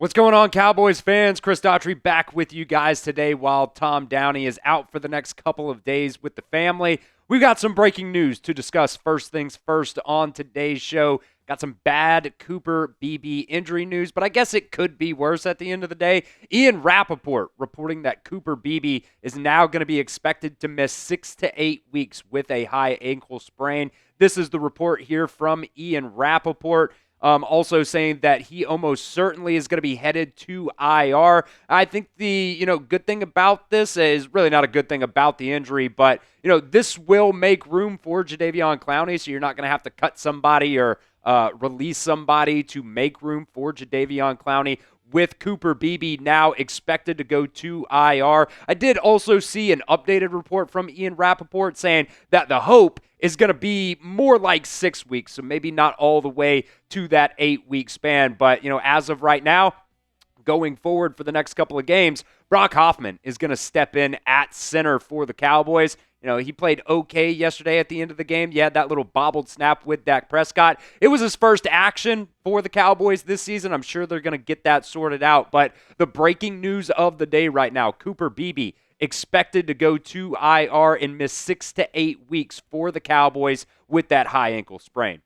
What's going on, Cowboys fans? Chris Daughtry back with you guys today while Tom Downey is out for the next couple of days with the family. We've got some breaking news to discuss. First things first on today's show. Got some bad Cooper Beebe injury news, but I guess it could be worse at the end of the day. Ian Rappaport reporting that Cooper Beebe is now going to be expected to miss 6 to 8 weeks with a high ankle sprain. This is the report here from Ian Rappaport. Also saying that he almost certainly is going to be headed to IR. I think the good thing about this is really not a good thing about the injury, but this will make room for Jadeveon Clowney, so you're not going to have to cut somebody or release somebody to make room for Jadeveon Clowney. With Cooper Beebe now expected to go to IR. I did also see an updated report from Ian Rappaport saying that the hope is going to be more like 6 weeks, so maybe not all the way to that 8-week span. But, as of right now, going forward for the next couple of games, Brock Hoffman is going to step in at center for the Cowboys. He played okay yesterday at the end of the game. You had that little bobbled snap with Dak Prescott. It was his first action for the Cowboys this season. I'm sure they're going to get that sorted out. But the breaking news of the day right now, Cooper Beebe expected to go to IR and miss 6 to 8 weeks for the Cowboys with that high ankle sprain.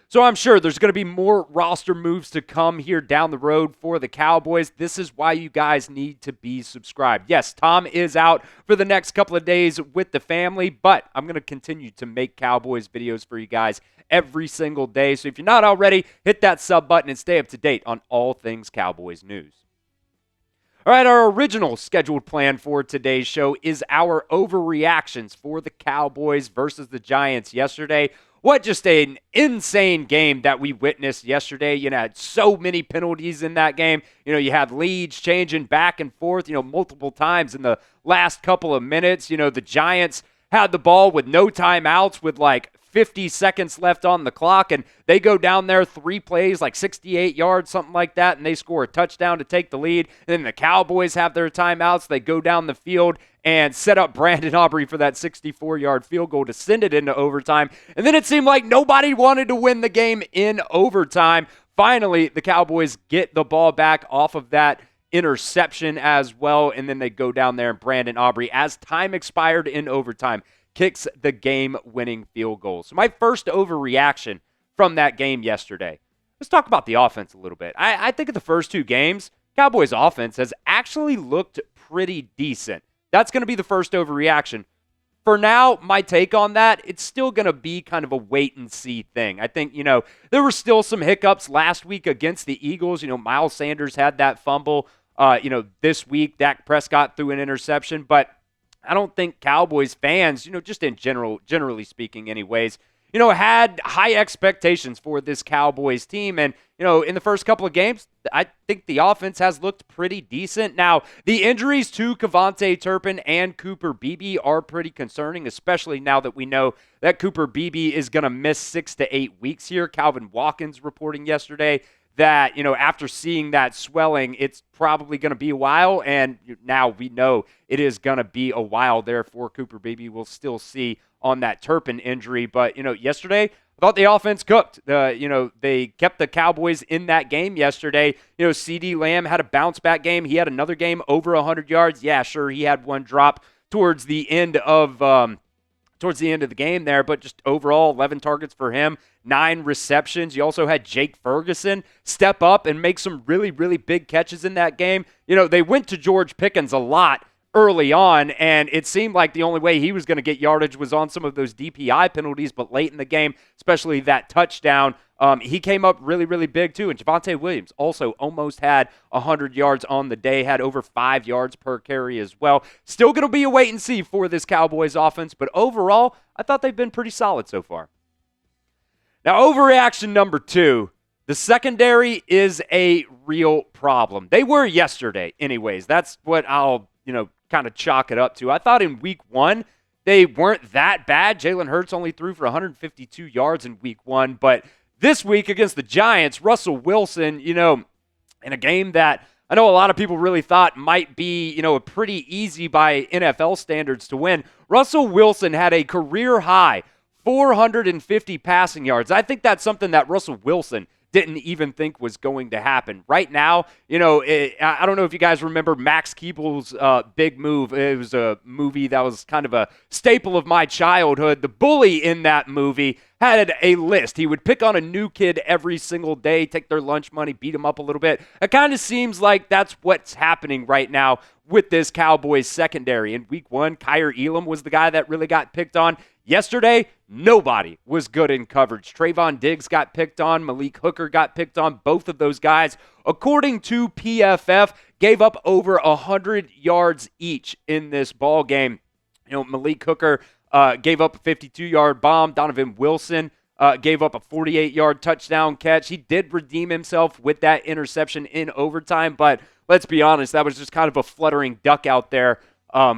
So I'm sure there's going to be more roster moves to come here down the road for the Cowboys. This is why you guys need to be subscribed. Yes, Tom is out for the next couple of days with the family, but I'm going to continue to make Cowboys videos for you guys every single day. So if you're not already, hit that sub button and stay up to date on all things Cowboys news. All right, our original scheduled plan for today's show is our overreactions for the Cowboys versus the Giants yesterday. What just an insane game that we witnessed yesterday. Had so many penalties in that game. You had leads changing back and forth, multiple times in the last couple of minutes. The Giants had the ball with no timeouts with like 50 seconds left on the clock, and they go down there 3 plays, like 68 yards, something like that, and they score a touchdown to take the lead. And then the Cowboys have their timeouts. They go down the field and set up Brandon Aubrey for that 64-yard field goal to send it into overtime. And then it seemed like nobody wanted to win the game in overtime. Finally, the Cowboys get the ball back off of that interception as well, and then they go down there and Brandon Aubrey, as time expired in overtime, kicks the game-winning field goal. So my first overreaction from that game yesterday. Let's talk about the offense a little bit. I think of the first 2 games, Cowboys offense has actually looked pretty decent. That's going to be the first overreaction. For now, my take on that, it's still going to be kind of a wait-and-see thing. I think, there were still some hiccups last week against the Eagles. Miles Sanders had that fumble. This week, Dak Prescott threw an interception. But I don't think Cowboys fans, just in generally speaking anyways, had high expectations for this Cowboys team. And, in the first couple of games, I think the offense has looked pretty decent. Now, the injuries to Javonte Turpin and Cooper Beebe are pretty concerning, especially now that we know that Cooper Beebe is going to miss 6 to 8 weeks here. Calvin Watkins reporting yesterday that, after seeing that swelling, it's probably going to be a while, and now we know it is going to be a while there for Cooper Beebe. We'll still see on that Turpin injury, but, yesterday, I thought the offense cooked. They kept the Cowboys in that game yesterday. CeeDee Lamb had a bounce-back game. He had another game over 100 yards. Yeah, sure, he had one drop towards the end of the game there, but just overall 11 targets for him, 9 receptions. You also had Jake Ferguson step up and make some really, really big catches in that game. They went to George Pickens a lot early on, and it seemed like the only way he was going to get yardage was on some of those DPI penalties, but late in the game, especially that touchdown, he came up really, really big too. And Javonte Williams also almost had 100 yards on the day, had over 5 yards per carry as well. Still going to be a wait and see for this Cowboys offense, but overall, I thought they've been pretty solid so far. Now, overreaction number 2, the secondary is a real problem. They were yesterday anyways. That's what I'll, kind of chalk it up to. I thought in week 1, they weren't that bad. Jalen Hurts only threw for 152 yards in week 1, but this week against the Giants, Russell Wilson, in a game that I know a lot of people really thought might be, a pretty easy by NFL standards to win. Russell Wilson had a career high 450 passing yards. I think that's something that Russell Wilson didn't even think was going to happen. Right now, I don't know if you guys remember Max Keeble's big move. It was a movie that was kind of a staple of my childhood. The bully in that movie had a list. He would pick on a new kid every single day, take their lunch money, beat them up a little bit. It kind of seems like that's what's happening right now with this Cowboys secondary. In week 1, Kaiir Elam was the guy that really got picked on. Yesterday, nobody was good in coverage. Trevon Diggs got picked on. Malik Hooker got picked on. Both of those guys, according to PFF, gave up over 100 yards each in this ball game. Malik Hooker gave up a 52-yard bomb. Donovan Wilson gave up a 48-yard touchdown catch. He did redeem himself with that interception in overtime, but let's be honest, that was just kind of a fluttering duck out there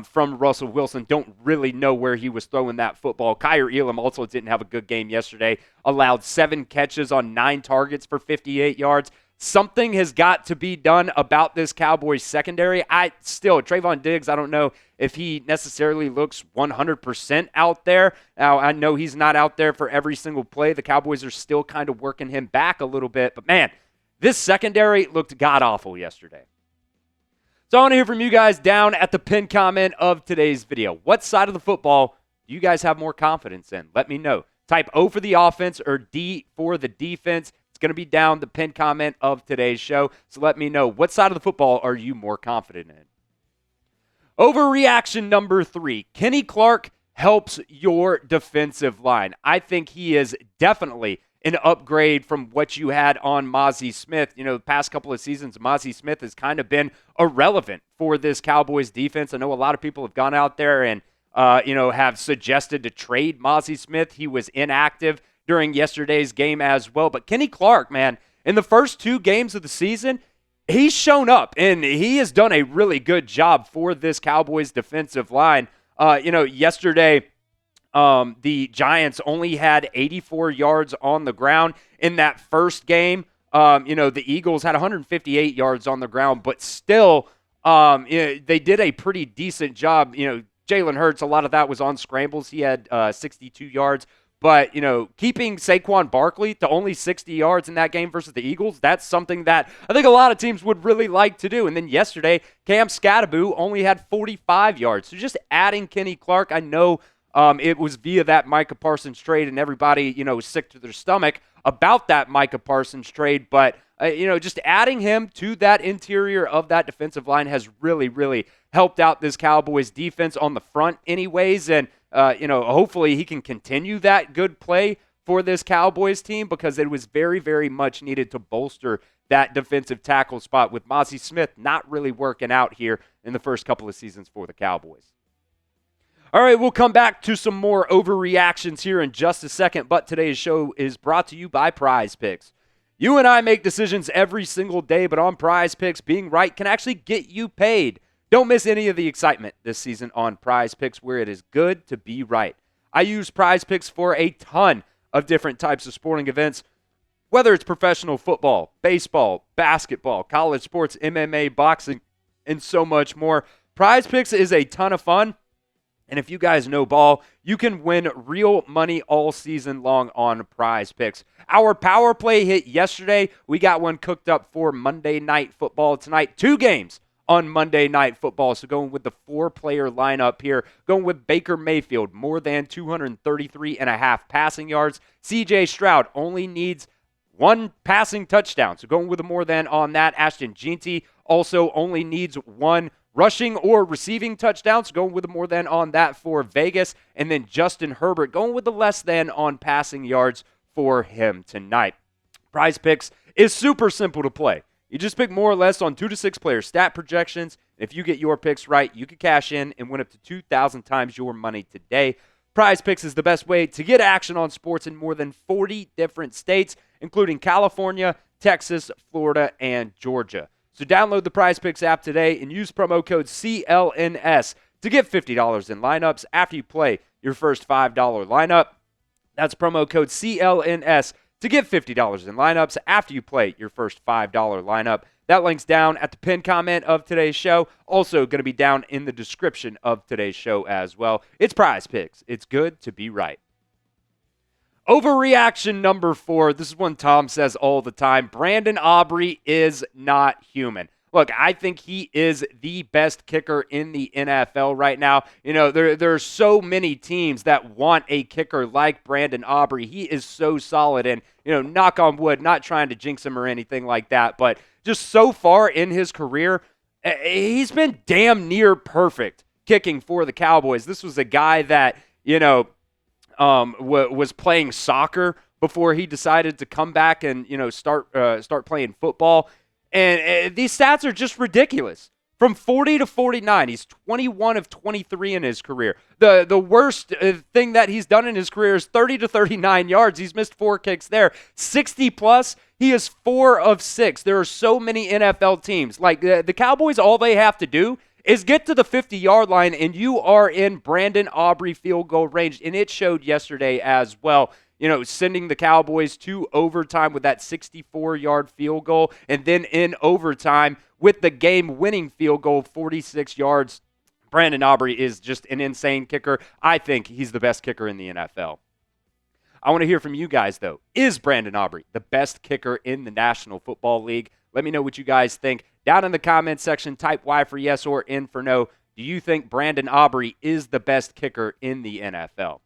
from Russell Wilson. Don't really know where he was throwing that football. Kaiir Elam also didn't have a good game yesterday. Allowed 7 catches on 9 targets for 58 yards. Something has got to be done about this Cowboys secondary. Trevon Diggs, I don't know if he necessarily looks 100% out there. Now, I know he's not out there for every single play. The Cowboys are still kind of working him back a little bit. But, man, this secondary looked god-awful yesterday. So I want to hear from you guys down at the pinned comment of today's video. What side of the football do you guys have more confidence in? Let me know. Type O for the offense or D for the defense. It's going to be down the pinned comment of today's show. So let me know, what side of the football are you more confident in? Overreaction number 3. Kenny Clark helps your defensive line. I think he is definitely an upgrade from what you had on Mazi Smith. The past couple of seasons, Mazi Smith has kind of been irrelevant for this Cowboys defense. I know a lot of people have gone out there and, have suggested to trade Mazi Smith. He was inactive during yesterday's game as well. But Kenny Clark, man, in the first 2 games of the season, he's shown up, and he has done a really good job for this Cowboys defensive line. Yesterday, the Giants only had 84 yards on the ground in that first game. The Eagles had 158 yards on the ground, but still, they did a pretty decent job. Jalen Hurts, a lot of that was on scrambles. He had 62 yards. But, keeping Saquon Barkley to only 60 yards in that game versus the Eagles, that's something that I think a lot of teams would really like to do. And then yesterday, Cam Skattebo only had 45 yards. So just adding Kenny Clark, I know it was via that Micah Parsons trade, and everybody, was sick to their stomach about that Micah Parsons trade. But, just adding him to that interior of that defensive line has really, really helped out this Cowboys defense on the front anyways. And, hopefully he can continue that good play for this Cowboys team, because it was very, very much needed to bolster that defensive tackle spot with Mazi Smith not really working out here in the first couple of seasons for the Cowboys. All right, we'll come back to some more overreactions here in just a second, but today's show is brought to you by Prize Picks. You and I make decisions every single day, but on Prize Picks, being right can actually get you paid. Don't miss any of the excitement this season on Prize Picks, where it is good to be right. I use Prize Picks for a ton of different types of sporting events, whether it's professional football, baseball, basketball, college sports, MMA, boxing, and so much more. Prize Picks is a ton of fun. And if you guys know ball, you can win real money all season long on Prize Picks. Our power play hit yesterday. We got one cooked up for Monday Night Football tonight. 2 games on Monday Night Football. So going with the 4-player lineup here, going with Baker Mayfield, more than 233.5 passing yards. CJ Stroud only needs 1 passing touchdown. So going with a more than on that. Ashton Jeanty also only needs 1 rushing or receiving touchdowns, going with the more than on that for Vegas. And then Justin Herbert going with the less than on passing yards for him tonight. Prize Picks is super simple to play. You just pick more or less on 2 to 6 player stat projections. If you get your picks right, you can cash in and win up to 2,000 times your money today. Prize Picks is the best way to get action on sports in more than 40 different states, including California, Texas, Florida, and Georgia. So download the Prize Picks app today and use promo code CLNS to get $50 in lineups after you play your first $5 lineup. That's promo code CLNS to get $50 in lineups after you play your first $5 lineup. That link's down at the pinned comment of today's show. Also going to be down in the description of today's show as well. It's Prize Picks. It's good to be right. Overreaction number 4. This is one Tom says all the time. Brandon Aubrey is not human. Look, I think he is the best kicker in the NFL right now. You know, there are so many teams that want a kicker like Brandon Aubrey. He is so solid, and, you know, knock on wood, not trying to jinx him or anything like that, but just so far in his career, he's been damn near perfect kicking for the Cowboys. This was a guy that, you know, was playing soccer before he decided to come back and, you know, start playing football. And these stats are just ridiculous. From 40 to 49, he's 21 of 23 in his career. The worst thing that he's done in his career is 30 to 39 yards. He's missed 4 kicks there. 60 plus, he is 4 of 6. There are so many NFL teams. Like the Cowboys, all they have to do is get to the 50-yard line, and you are in Brandon Aubrey field goal range. And it showed yesterday as well. You know, sending the Cowboys to overtime with that 64-yard field goal, and then in overtime with the game-winning field goal, 46 yards. Brandon Aubrey is just an insane kicker. I think he's the best kicker in the NFL. I want to hear from you guys, though. Is Brandon Aubrey the best kicker in the National Football League? Let me know what you guys think. Down in the comments section, type Y for yes or N for no. Do you think Brandon Aubrey is the best kicker in the NFL?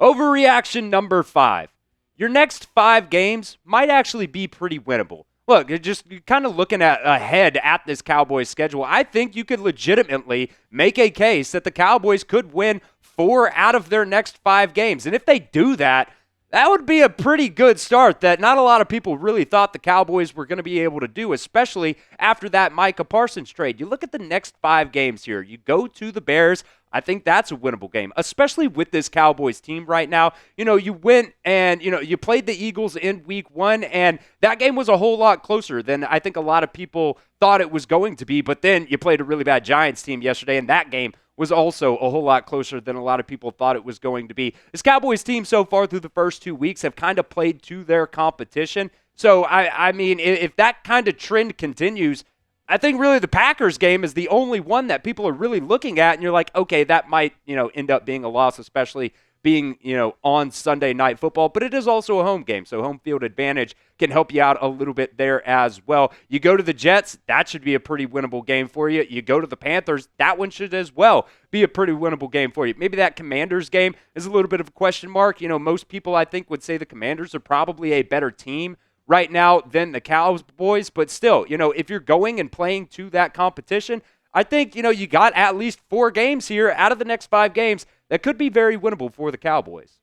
Overreaction number 5. Your next 5 games might actually be pretty winnable. Look, just kind of looking ahead at this Cowboys schedule, I think you could legitimately make a case that the Cowboys could win 4 out of their next 5 games. And if they do that, that would be a pretty good start that not a lot of people really thought the Cowboys were going to be able to do, especially after that Micah Parsons trade. You look at the next 5 games here. You go to the Bears. I think that's a winnable game, especially with this Cowboys team right now. You know, you went and, you know, you played the Eagles in week 1, and that game was a whole lot closer than I think a lot of people thought it was going to be. But then you played a really bad Giants team yesterday, and that game was also a whole lot closer than a lot of people thought it was going to be. This Cowboys team so far through the first 2 weeks have kind of played to their competition. So, I mean, if that kind of trend continues, I think really the Packers game is the only one that people are really looking at, and you're like, okay, that might, you know, end up being a loss, especially being, you know, on Sunday Night Football, but it is also a home game, so home field advantage can help you out a little bit there as well. You go to the Jets, that should be a pretty winnable game for you. You go to the Panthers, that one should as well be a pretty winnable game for you. Maybe that Commanders game is a little bit of a question mark. You know, most people I think would say the Commanders are probably a better team right now than the Cowboys, but still, you know, if you're going and playing to that competition, I think, you know, you got at least 4 games here out of the next 5 games that could be very winnable for the Cowboys.